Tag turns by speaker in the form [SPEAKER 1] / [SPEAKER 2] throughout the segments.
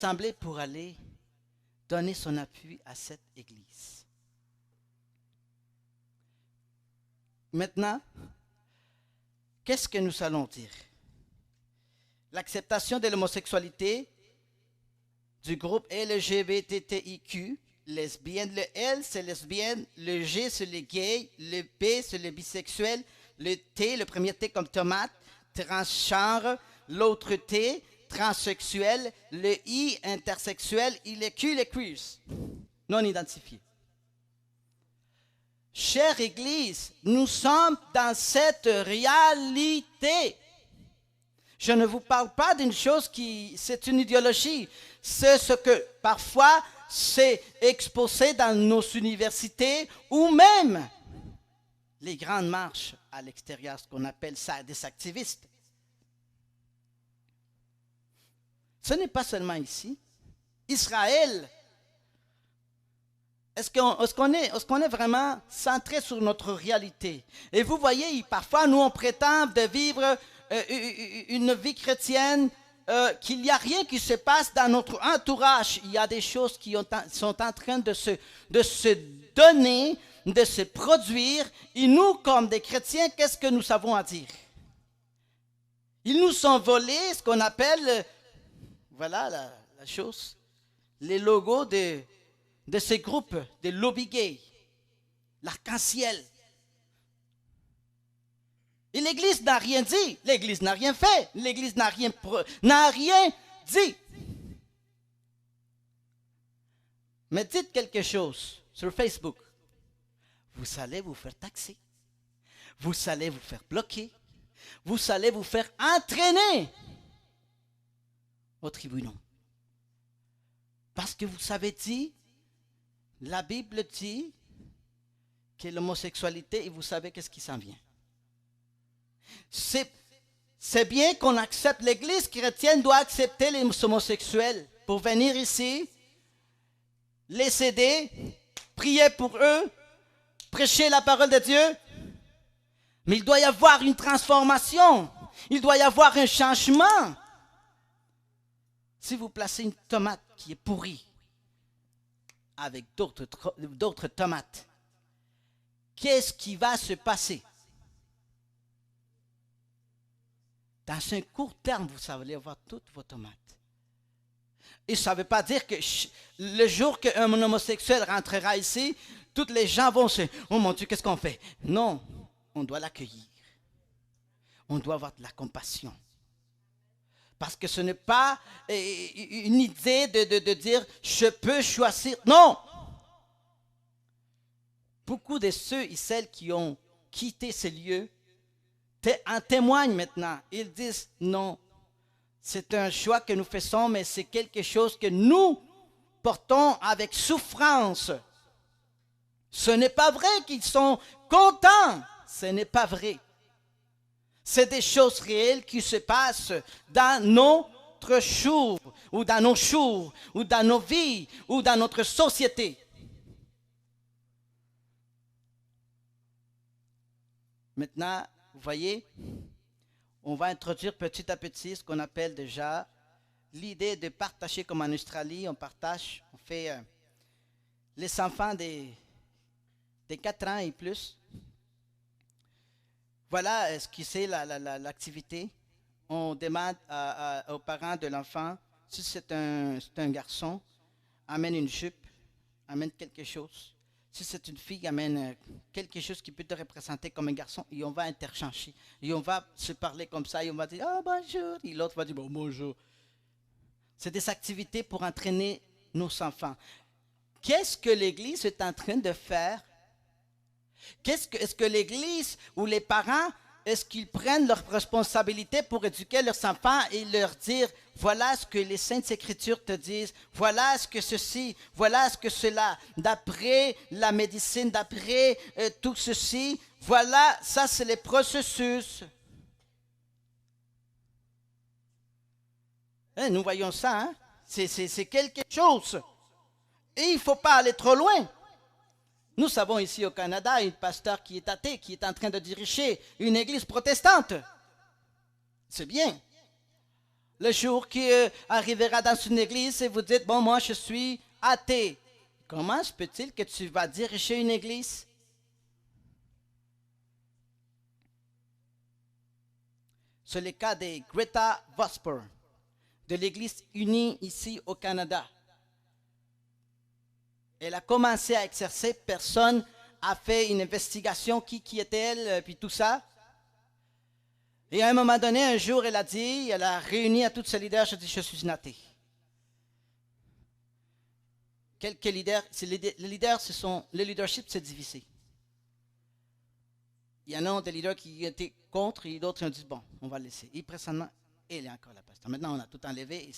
[SPEAKER 1] rassemblés pour aller donner son appui à cette église. Maintenant, qu'est-ce que nous allons dire? L'acceptation de l'homosexualité du groupe LGBTIQ, lesbienne, le L c'est lesbienne, le G c'est les gays, le B c'est le bisexuel, le T, le premier T comme tomate, transgenre, l'autre T, transsexuel, le I, intersexuel, et le Q, les queers, non identifiés. Chère Église, nous sommes dans cette réalité. Je ne vous parle pas d'une chose qui, c'est une idéologie. C'est ce que parfois c'est exposé dans nos universités ou même les grandes marches à l'extérieur, ce qu'on appelle ça des activistes. Ce n'est pas seulement ici. Israël, est-ce qu'on est vraiment centré sur notre réalité? Et vous voyez, parfois nous on prétend de vivre une vie chrétienne, qu'il n'y a rien qui se passe dans notre entourage. Il y a des choses qui sont en train de se donner, de se produire. Et nous, comme des chrétiens, qu'est-ce que nous savons à dire? Ils nous sont volés ce qu'on appelle, voilà la chose, les logos de ces groupes, des lobby gays, l'arc-en-ciel. Et l'Église n'a rien dit, l'Église n'a rien fait, l'Église n'a rien dit. Mais dites quelque chose sur Facebook. Vous allez vous faire taxer. Vous allez vous faire bloquer. Vous allez vous faire entraîner au tribunal. Parce que vous avez dit, la Bible dit que l'homosexualité, et vous savez qu'est-ce qui s'en vient. C'est bien qu'on accepte, l'Église chrétienne doit accepter les homosexuels pour venir ici, les aider, prier pour eux, prêcher la parole de Dieu. Mais il doit y avoir une transformation, il doit y avoir un changement. Si vous placez une tomate qui est pourrie avec d'autres tomates, qu'est-ce qui va se passer? Dans un court terme, vous allez avoir toutes vos tomates. Et ça ne veut pas dire que le jour qu'un homosexuel rentrera ici, toutes les gens vont se... Oh mon Dieu, qu'est-ce qu'on fait? Non, on doit l'accueillir. On doit avoir de la compassion. Parce que ce n'est pas une idée de dire « je peux choisir ». Non! Beaucoup de ceux et celles qui ont quitté ces lieux en témoignent maintenant. Ils disent non, c'est un choix que nous faisons, mais c'est quelque chose que nous portons avec souffrance. Ce n'est pas vrai qu'ils sont contents. Ce n'est pas vrai. C'est des choses réelles qui se passent dans notre jour, ou dans nos jours, ou dans nos vies, ou dans notre société. Maintenant, vous voyez, on va introduire petit à petit ce qu'on appelle déjà l'idée de partager comme en Australie, on partage, on fait les enfants des 4 ans et plus. Voilà ce qui c'est l'activité. On demande aux parents de l'enfant, si c'est un garçon, amène une jupe, amène quelque chose. Si c'est une fille, amène quelque chose qui peut te représenter comme un garçon et on va interchanger. Et on va se parler comme ça et on va dire « Ah, bonjour » et l'autre va dire bon, « Bonjour ». C'est des activités pour entraîner nos enfants. Qu'est-ce que l'Église est en train de faire? Est-ce que l'Église ou les parents, est-ce qu'ils prennent leurs responsabilités pour éduquer leurs enfants et leur dire voilà ce que les Saintes Écritures te disent, voilà ce que ceci, voilà ce que cela, d'après la médecine, d'après tout ceci, voilà, ça c'est les processus. Nous voyons ça, hein? C'est quelque chose. Et il ne faut pas aller trop loin. Nous savons ici au Canada un pasteur qui est athée, qui est en train de diriger une église protestante. C'est bien. Le jour qui arrivera dans une église et vous dites, bon, moi je suis athée. Comment se peut-il que tu vas diriger une église? C'est le cas de Greta Vosper, de l'Église unie ici au Canada. Elle a commencé à exercer, personne a fait une investigation, qui était-elle, puis tout ça. Et à un moment donné, un jour, elle a dit, elle a réuni à tous ses leaders, elle a dit, je suis une athée. Quelques leaders, les leaders, le leadership s'est divisé. Il y en a des leaders qui étaient contre et d'autres qui ont dit, bon, on va le laisser. Et présentement, elle est encore la pasteur. Maintenant, on a tout enlevé et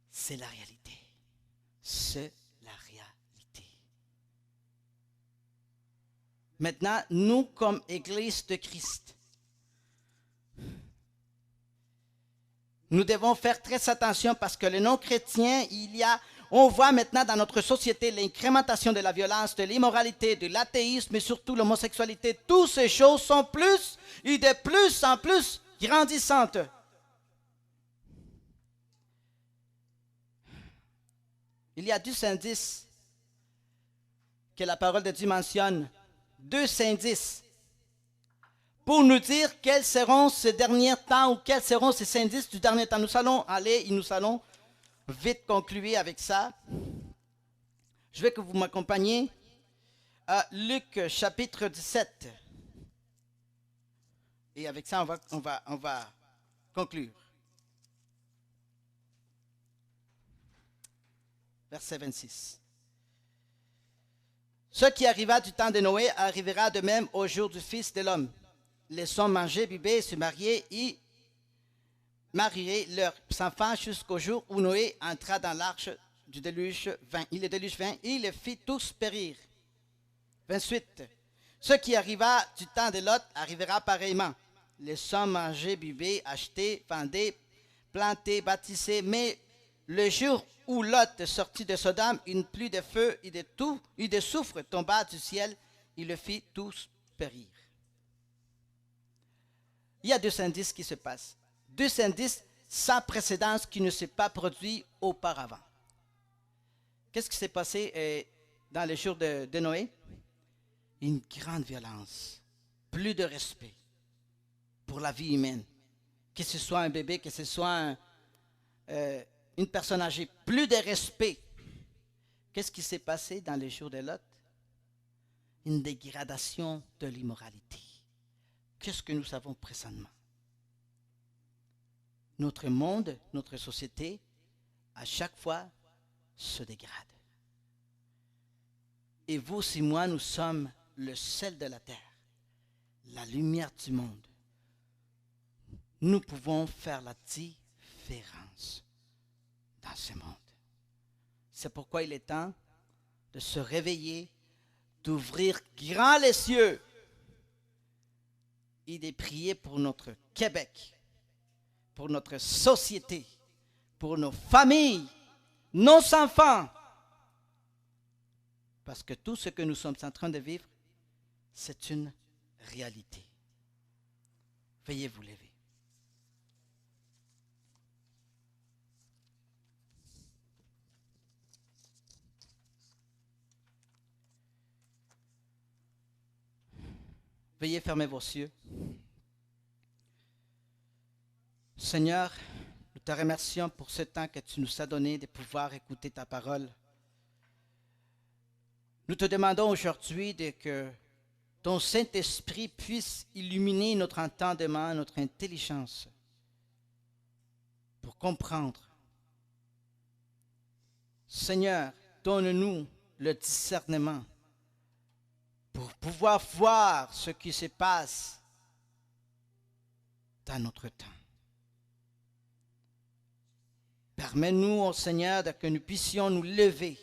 [SPEAKER 1] c'est la réalité. C'est la réalité. Maintenant, nous, comme Église de Christ, nous devons faire très attention parce que les non-chrétiens, on voit maintenant dans notre société l'incrémentation de la violence, de l'immoralité, de l'athéisme et surtout l'homosexualité. Toutes ces choses sont plus et de plus en plus grandissantes. Il y a 2 indices que la parole de Dieu mentionne. 2 indices pour nous dire quels seront ces derniers temps ou quels seront ces indices du dernier temps. Nous allons aller et nous allons vite conclure avec ça. Je veux que vous m'accompagniez à Luc chapitre 17. Et avec ça, on va conclure. Verset 26. Ce qui arriva du temps de Noé arrivera de même au jour du Fils de l'homme. Les hommes mangeaient, buvaient, se mariaient et mariaient leurs enfants jusqu'au jour où Noé entra dans l'arche du déluge vint. Et le déluge vint et les fit tous périr. 28. Ce qui arriva du temps de Lot arrivera pareillement. Les hommes mangeaient, buvaient, achetaient, vendaient, plantaient, bâtissaient, mais le jour où Lot sortit de Sodome, une pluie de feu et de soufre tomba du ciel et le fit tous périr. Il y a 2 indices qui se passent. 2 indices sans précédent qui ne s'est pas produit auparavant. Qu'est-ce qui s'est passé dans les jours de Noé? Une grande violence, plus de respect pour la vie humaine. Que ce soit un bébé, que ce soit une personne âgée, plus de respect. Qu'est-ce qui s'est passé dans les jours de Lot? Une dégradation de l'immoralité. Qu'est-ce que nous savons présentement? Notre monde, notre société, à chaque fois, se dégrade. Et vous et moi, nous sommes le sel de la terre, la lumière du monde. Nous pouvons faire la différence dans ce monde. C'est pourquoi il est temps de se réveiller, d'ouvrir grand les cieux et de prier pour notre Québec, pour notre société, pour nos familles, nos enfants. Parce que tout ce que nous sommes en train de vivre, c'est une réalité. Veuillez vous lever. Veuillez fermer vos yeux. Seigneur, nous te remercions pour ce temps que tu nous as donné de pouvoir écouter ta parole. Nous te demandons aujourd'hui que ton Saint-Esprit puisse illuminer notre entendement, notre intelligence, pour comprendre. Seigneur, donne-nous le discernement pour pouvoir voir ce qui se passe dans notre temps. Permets-nous, ô Seigneur, que nous puissions nous lever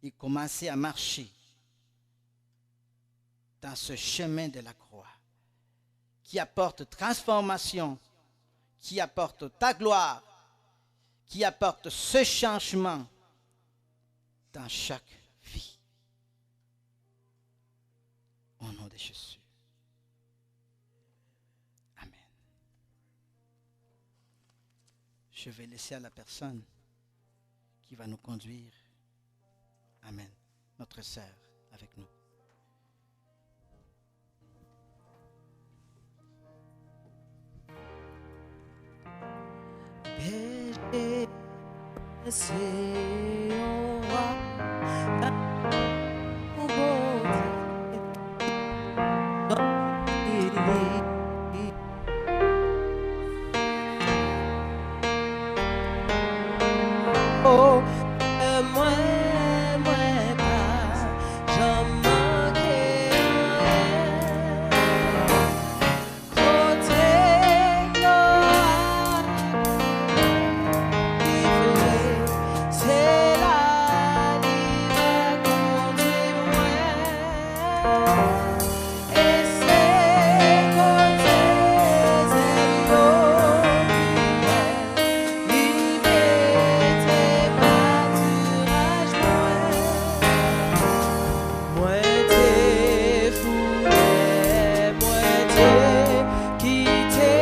[SPEAKER 1] et commencer à marcher dans ce chemin de la croix qui apporte transformation, qui apporte ta gloire, qui apporte ce changement dans chaque vie. Au nom de Jésus. je vais laisser à la personne qui va nous conduire. Amen. Notre sœur avec nous.
[SPEAKER 2] Berger, c'est au roi, au beau Dieu. Oh, moi pas, j'en manquais rien. Côté gloire, c'est la ligne conduit moi. Et c'est côté zéro, liberté, pâturage, moi t'es foulé, moi t'es quitté,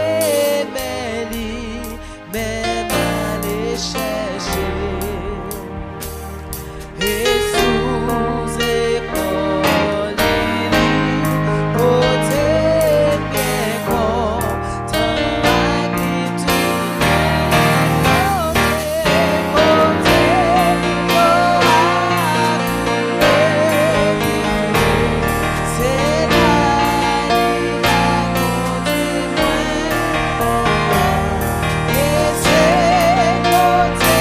[SPEAKER 2] même aller chercher. Et sous épaule, côté bien content, magnitude, côté c'est la ligne conduit moi. Et c'est côté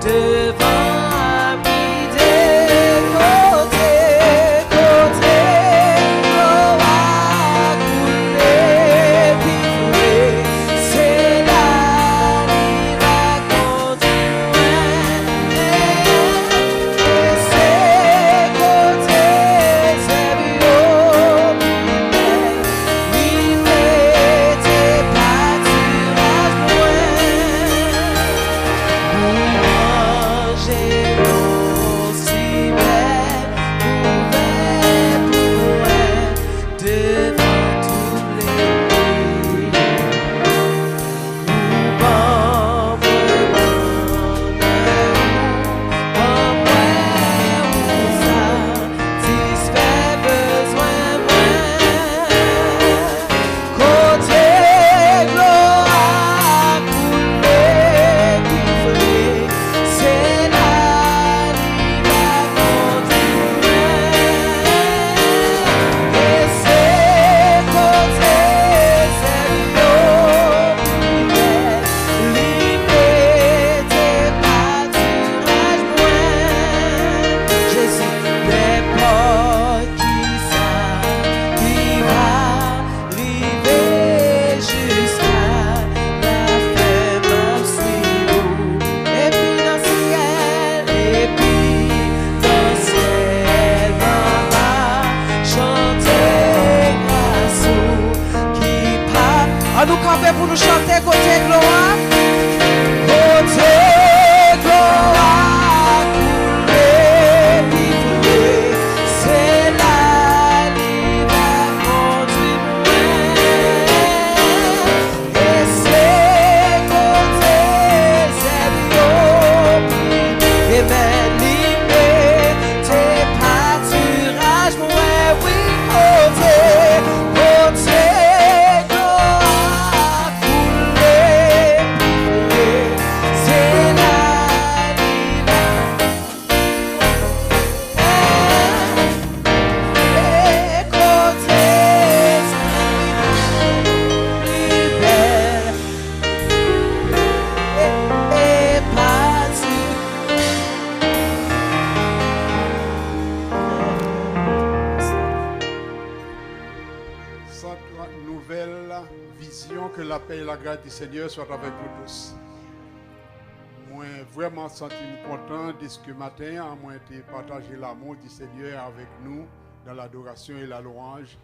[SPEAKER 2] devant des côtés, l'eau a coulé, puis c'est la rive à continuer. Et c'est côté, c'est bio, tes pâturages manger aussi belle, devant tous les pays. Satisfait besoin côté gloire coulé, puis c'est la ligne à continuer. Et c'est côté sérieux, liberté, pâturage moins. Jésus n'est pas qui va arriver jusqu'à la fin, même si vous. Et puis dans le ciel, dans la chanter grâce au qui part. À nous camper pour nous chanter côté gloire. Côté gloire, coulé, puis c'est la ligne à conduire moi. Et c'est côté zéro, et même tes pâturages moi, oui, côté gloire, coulé, puis c'est la ligne et côté libère et pâture.
[SPEAKER 3] Cette nouvelle vision, que la paix et la grâce du Seigneur soient avec vous tous. Moi, vraiment senti content de ce que matin, moi, été partagé l'amour du Seigneur avec nous dans l'adoration et la louange.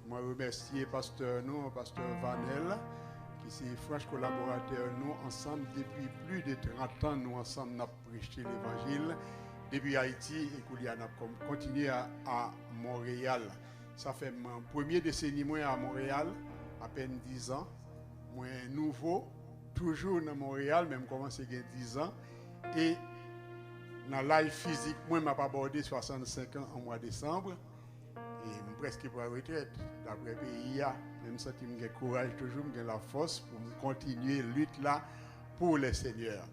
[SPEAKER 3] Moi, remercier pasteur Vanel, qui c'est franche collaborateur nous ensemble depuis plus de 30 ans. Nous ensemble, nous avons prêché l'évangile depuis Haïti et qu'on a continué à Montréal. Ça fait mon premier décennie moi à Montréal, à peine 10 ans. Moi, nouveau, toujours dans Montréal, même commencé il y a 10 ans. Et dans la life physique, moi, je n'ai pas abordé 65 ans en mois de décembre. Et je suis presque pour la retraite. D'après le pays, même si j'ai le courage, toujours j'ai la force pour continuer la lutte là pour le Seigneur.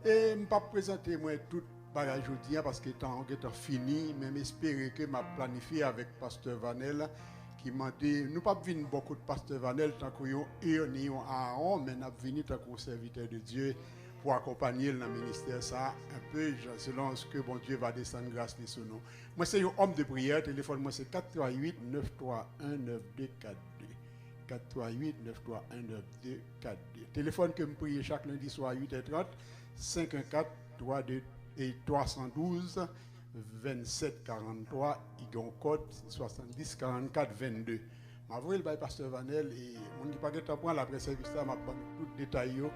[SPEAKER 3] Et je ne vais pas présenter moi tout bagage aujourd'hui parce que temps fini, même espérer que m'a planifié avec pasteur Vanel qui m'a dit nous pas venir beaucoup de pasteur Vanel tant qu'on est Aaron, mais nous venir tant qu'on serviteur de Dieu pour accompagner le ministère ça un peu selon ce que bon Dieu va descendre grâce sur nous. Moi c'est un homme de prière, téléphone moi c'est 438 931 9242. 438 931 9242. Téléphone que me prie chaque lundi soir à 8h30 514 32 et 312 27 43, il y a un code 70 44 22. Je vais le pasteur Vanel et on dit pas que tu prends l'après service là, m'a pas tout détail pour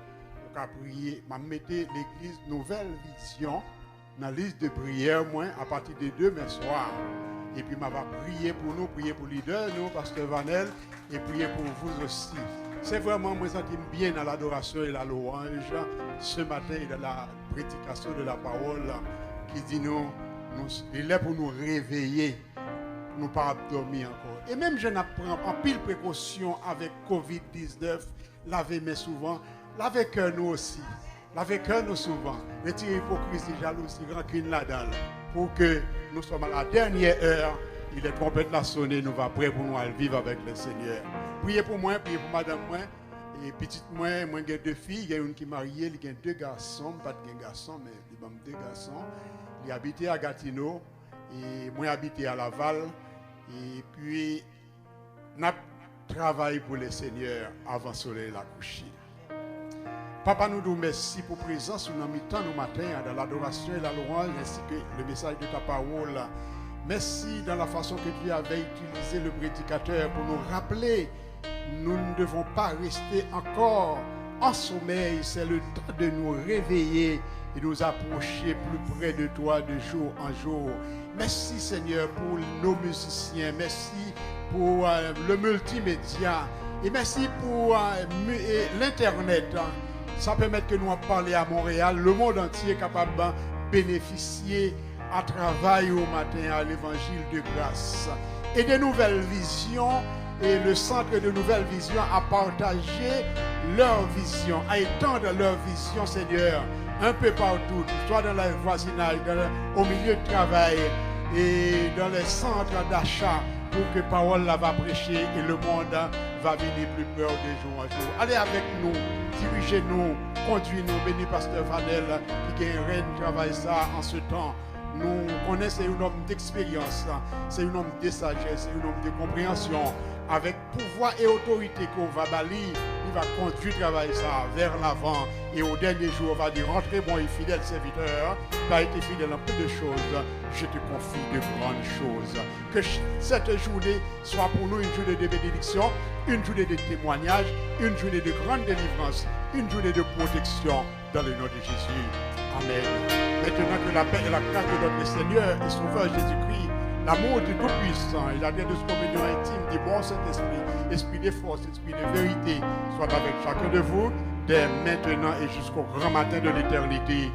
[SPEAKER 3] prier, m'a mettre l'église Nouvelle Vision dans la liste de prière moi à partir de demain soir. Et puis m'a va prier pour nous, prier pour leader nous pasteur Vanel et prier pour vous aussi. C'est vraiment moi senti bien dans l'adoration et la louange ce matin et dans la prédication de la parole qui dit il est pour nous réveiller, nous pas dormir encore. Et même je n'apprends en pile précaution avec Covid-19, laver mes souvent, laver cœur nous aussi, laver cœur nous souvent, retirer hypocrisie, jalousie, rancune là-dedans, pour que nous soyons à la dernière heure, il est trompette la sonner, nous va prêt pour nous aller vivre avec le Seigneur. Priez pour moi, priez pour madame moi. Et petite moi j'ai 2 filles, il y a une qui est mariée, il y a 2 garçons, pas de garçons, mais il y a 2 garçons. Il habitait à Gatineau et moi habité à Laval. Et puis, n'a travaillé pour le Seigneur avant le soleil la coucher. Papa, nous nous merci pour la présence nous mi-temps nous matin dans l'adoration et la louange ainsi que le message de ta parole. Merci dans la façon que tu avais utilisé le prédicateur pour nous rappeler nous ne devons pas rester encore en sommeil. C'est le temps de nous réveiller et nous approcher plus près de toi de jour en jour. Merci Seigneur pour nos musiciens. Merci pour le multimédia. Et merci pour l'Internet. Ça permet que nous parler à Montréal. Le monde entier est capable de bénéficier à travail au matin à l'évangile de grâce. Et de nouvelles visions. Et le centre de Nouvelle Vision a partagé leur vision, à étendre leur vision, Seigneur, un peu partout, soit dans le voisinage, au milieu de travail et dans les centres d'achat, pour que parole là va prêcher et le monde va venir plus peur de jour en jour. Allez avec nous, dirigez-nous, conduisez-nous, béni pasteur Vanel, qui gagne reine travail ça en ce temps. Nous connaissons un homme d'expérience, c'est un homme de sagesse, c'est un homme de compréhension. Avec pouvoir et autorité qu'on va balayer, il va conduire le travail ça vers l'avant. Et au dernier jour, on va dire, rentrez bon et fidèle serviteur, tu as été fidèle en peu de choses, je te confie de grandes choses. Que cette journée soit pour nous une journée de bénédiction, une journée de témoignage, une journée de grande délivrance, une journée de protection dans le nom de Jésus. Amen. Maintenant que la paix et la grâce de notre Seigneur et Sauveur Jésus-Christ, l'amour du Tout-Puissant et la de communion intime du bon Saint-Esprit, esprit de force, esprit de vérité, soit avec chacun de vous, dès maintenant et jusqu'au grand matin de l'éternité.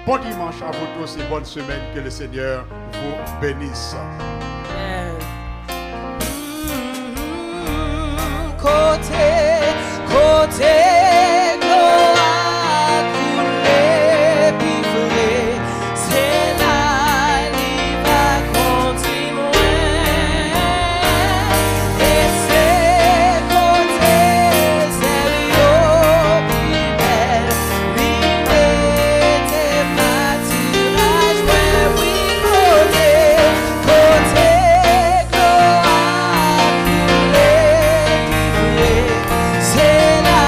[SPEAKER 3] Bon dimanche à vous tous et bonne semaine. Que le Seigneur vous bénisse.
[SPEAKER 2] Côté gloire, couler, vivre, c'est là, il va continuer. Et c'est côté, sérieux, plus belle, vivre, tes pâturages, ouais, oui, côté gloire, couler, vivre, c'est là.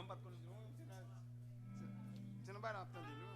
[SPEAKER 4] pas de connaître. C'est pas d'entendre nous.